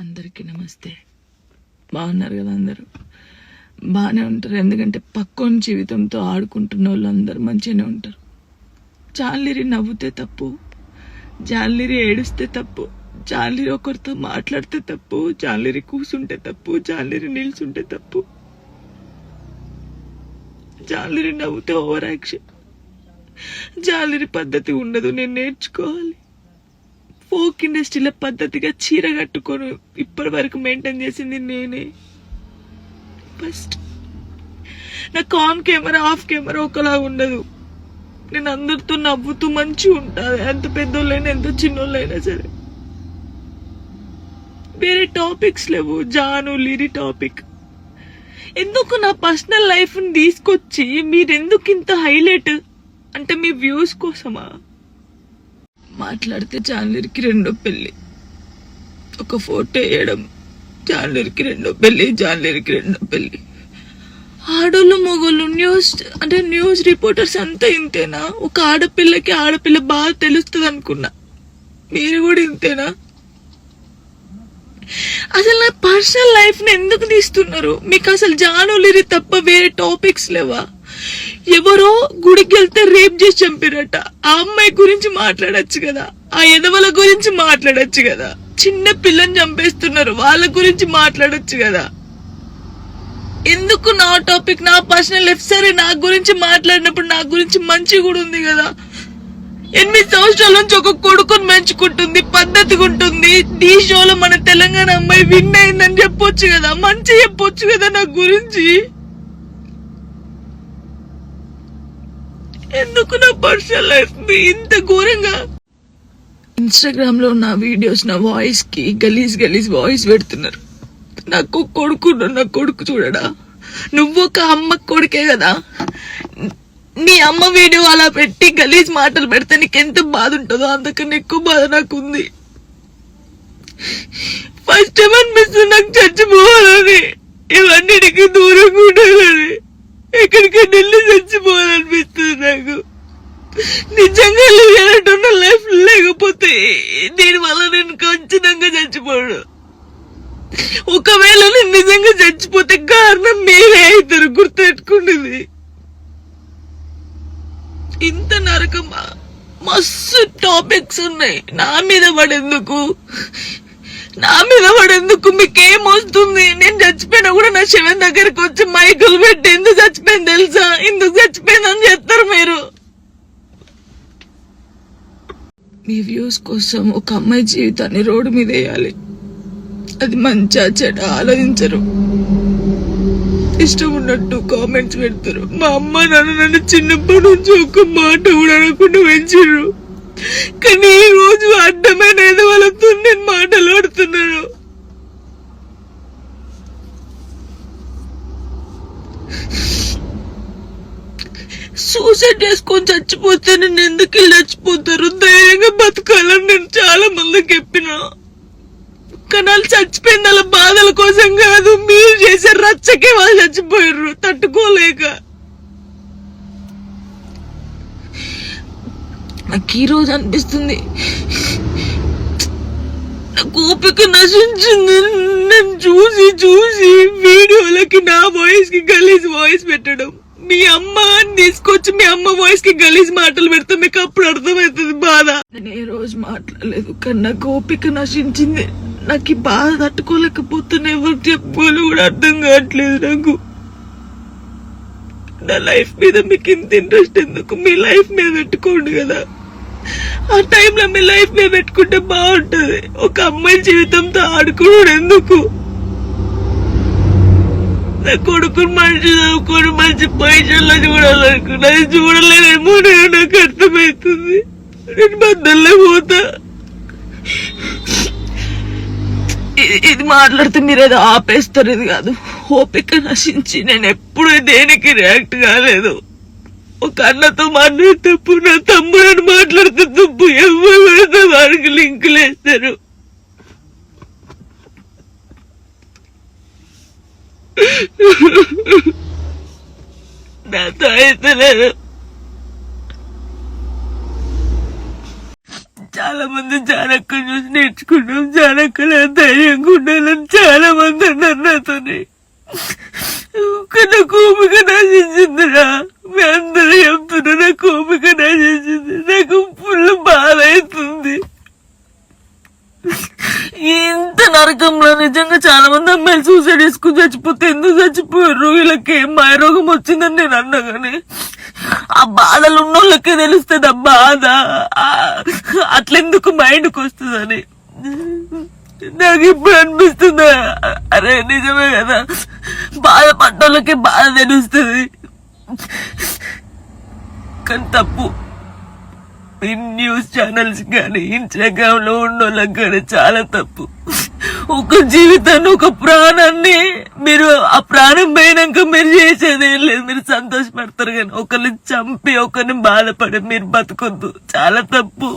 అందరికీ నమస్తే. బాగున్నారు కదా? అందరూ బాగానే ఉంటారు. ఎందుకంటే పక్కోని జీవితంతో ఆడుకుంటున్న వాళ్ళు అందరూ మంచిగానే ఉంటారు. జాన్లిరి నవ్వుతే తప్పు, జాన్లిరి ఏడుస్తే తప్పు, జాన్లిరి ఒకరితో మాట్లాడితే తప్పు, జాన్లిరి కూసుంటే తప్పు, జాన్లిరి నిల్చుంటే తప్పు, జాన్లిరి నవ్వుతే ఓవర్ యాక్షన్. జాన్లిరి పద్ధతి ఉండదు, నేను నేర్చుకోవాలి. ఫోక్ ఇండస్ట్రీలో పద్ధతిగా చీర కట్టుకొని ఇప్పటి వరకు మెయింటైన్ చేసింది నేనే. ఫస్ట్ నాకు ఆన్ కెమెరా ఆఫ్ కెమెరా ఒకలా ఉండదు. నేను అందరితో నవ్వుతూ మంచిగా ఉంటాను, ఎంత పెద్దోళ్ళైనా ఎంత చిన్నోళ్ళైనా సరే. వేరే టాపిక్స్ లేవు, జాను లిరి టాపిక్. ఎందుకు నా పర్సనల్ లైఫ్ ని తీసుకొచ్చి మీరెందుకు ఇంత హైలైట్? అంటే మీ వ్యూస్ కోసమా? మాట్లాడితే జాన్లిరికి రెండో పెళ్లి, ఒక ఫోటో వేయడం, జాన్లిరికి రెండో పెళ్లి, జాన్లిరికి రెండో పెళ్లి. ఆడోళ్ళు మొగోళ్ళు న్యూస్ రిపోర్టర్స్ అంతా ఇంతేనా? ఒక ఆడపిల్లకి ఆడపిల్ల బాగా తెలుస్తుంది అనుకున్నా, మీరు కూడా ఇంతేనా? అసలు నా పర్సనల్ లైఫ్ ని ఎందుకు తీస్తున్నారు? మీకు అసలు జానులిరి తప్ప వేరే టాపిక్స్ లేవా? ఎవరో గుడికి వెళ్తే రేప్ చేసి చంపారట, ఆ అమ్మాయి గురించి మాట్లాడచ్చు కదా, ఆ ఎదవల గురించి మాట్లాడచ్చు కదా. చిన్న పిల్లని చంపేస్తున్నారు, వాళ్ళ గురించి మాట్లాడచ్చు కదా. ఎందుకు నా టాపిక్, నా పర్సనల్ లైఫ్? సరే, నా గురించి మాట్లాడినప్పుడు నా గురించి మంచి కూడా ఉంది కదా. 8 సంవత్సరాల నుంచి ఒక కొడుకుని పెంచుకుంటుంది, పద్ధతిగా ఉంటుంది. ఈ షోలో మన తెలంగాణ అమ్మాయి విన్ అయిందని చెప్పొచ్చు కదా, మంచి చెప్పొచ్చు కదా నా గురించి. ఎందుకు నా పర్సనల్ లైఫ్ ఇంత ఘోరంగా? ఇన్స్టాగ్రామ్ లో నా వీడియోస్, నా వాయిస్ కి గలీజ్ వాయిస్ పెడుతున్నారు. నాకు కొడుకు, నా కొడుకు చూడడా? నువ్వు ఒక అమ్మ కొడుకే కదా, నీ అమ్మ వీడియో అలా పెట్టి గలీజ్ మాటలు పెడితే నీకు ఎంత బాధ ఉంటుందో అంతకన్నా ఎక్కువ బాధ నాకు ఉంది. ఫస్ట్ టైం అనిపిస్తుంది నాకు చచ్చిపోవాలని, ఇవన్నిటికి దూరంగా ఉండాలని, ఎక్కడికైనా వెళ్ళి చచ్చిపోవాలనిపిస్తుంది నాకు. నిజంగా లేనట్టున్న లైఫ్ లేకపోతే దీనివల్ల నేను ఖచ్చితంగా చచ్చిపోడు. ఒకవేళ నేను నిజంగా చచ్చిపోతే కారణం మీరే అవుతారు, గుర్తుపెట్టుకునేది. ఇంత నరకమా? మస్తు టాపిక్స్ ఉన్నాయి. నా మీద పడేందుకు మీకేమొస్తుంది? నేను చచ్చిపోయినా కూడా నా శవం దగ్గరకు వచ్చి మైకులు పెట్టి ఎందుకు చచ్చిపోయింది తెలుసా, ఎందుకు చచ్చిపోయిందని చెప్తారు మీరు. మీ వ్యూస్ కోసం ఒక అమ్మాయి జీవితాన్ని రోడ్డు మీద వేయాలి, అది మంచిగా చెడ ఆలోచించరు. ఇష్టం ఉన్నట్టు కామెంట్స్ పెడతారు. మా అమ్మ నాన్న నన్ను చిన్నప్పటి నుంచి ఒక మాట కూడా అనకుండా పెంచారు, కానీ ఈ రోజు అడ్డమైన వాళ్ళతో నేను మాటలు ఆడుతున్నాను. సూసైడ్ చేసుకొని చచ్చిపోతే నేను ఎందుకు వెళ్ళి చచ్చిపోతారు? ధైర్యంగా బతకాలని నేను చాలా మందికి చెప్పినా, కానీ వాళ్ళు చచ్చిపోయింది వాళ్ళ బాధల కోసం కాదు, మీరు చేసే రచ్చకే వాళ్ళు చచ్చిపోయారు తట్టుకోలేక. నాకు ఈ రోజు అనిపిస్తుంది నాకు ఓపిక నశించింది. నేను చూసి వీడియోలకి నా వాయిస్ కి గలీజ్ వాయిస్ పెట్టడం, మీ అమ్మని తీసుకొచ్చి మీ అమ్మ వాయిస్ కి గలీజ్ మాటలు పెడితే మీకు అప్పుడు అర్థమవుతుంది బాధ. నేను ఏ రోజు మాట్లాడలేదు, కానీ నాకు ఓపిక నశించింది. నాకు ఈ బాధ తట్టుకోలేకపోతున్నా, ఎవరు చెప్పుకోవాలి కూడా అర్థం కావట్లేదు నాకు. నా లైఫ్ మీద మీకు ఇంత ఇంట్రెస్ట్ ఎందుకు? మీ లైఫ్ మీద పెట్టుకోండి కదా. ఆ టైంలో మీ లైఫ్ మీద పెట్టుకుంటే బాగుంటది. ఒక అమ్మాయి జీవితంతో ఆడుకోవడం ఎందుకు? నా కొడుకుని మంచి చదువుకొని మంచి పొజిషన్లో చూడాలనుకున్నా, అది చూడలేదేమో నాకు అర్థమవుతుంది. నేను బద్దల్లో పోతా. ఇది మాట్లాడితే మీరు ఏదో ఆపేస్తారు, ఇది కాదు. ఓపిక నశించి నేను ఎప్పుడు దేనికి రియాక్ట్ కాలేదు. ఒక అన్నతో మాట్లాడే తప్పు, నా తమ్ముడని మాట్లాడితే తప్పు, ఎవరితో వాడికి లింకులు వేస్తారు. నాతో అయితే లేదు. చాలా చాలా మంది జానక్కని చూసి నేర్చుకున్నాం, జానక్కల ధైర్యంగా ఉండాలని చాలా మంది అన్నారు నాతోనే. నా కోపిక నశించిందిరా, మీ అందరూ చెప్తున్నా నా కోపిక నశించింది. నాకు ఫుల్ బాధ అవుతుంది. ఇంత నరకంలో నిజంగా చాలా మంది అమ్మాయిలు సూసైడ్ చేసుకుని చచ్చిపోతే ఎందుకు చచ్చిపోయారు, వీళ్ళకి ఏం మాయరోగం వచ్చిందని నేను అన్నా గానీ ఆ బాధలు ఉన్నోళ్ళకే తెలుస్తుంది ఆ బాధ. అట్లెందుకు మైండ్కి వస్తుందని నాకు ఇప్పుడు అనిపిస్తుందా, అరే నిజమే కదా, బాధపడ్డోళ్ళకే బాధ తెలుస్తుంది. కానీ తప్పు ఈ న్యూస్ ఛానల్స్ కానీ ఇన్స్టాగ్రామ్ లో ఉన్నోళ్ళకి కానీ చాలా తప్పు. ఒక జీవితాన్ని, ఒక ప్రాణాన్ని మీరు ఆ ప్రాణం పోయినాక మీరు చేసేదేం లేదు, మీరు సంతోషపడతారు. కానీ ఒకరిని చంపి ఒకరిని బాధపడి మీరు బతకొద్దు, చాలా తప్పు.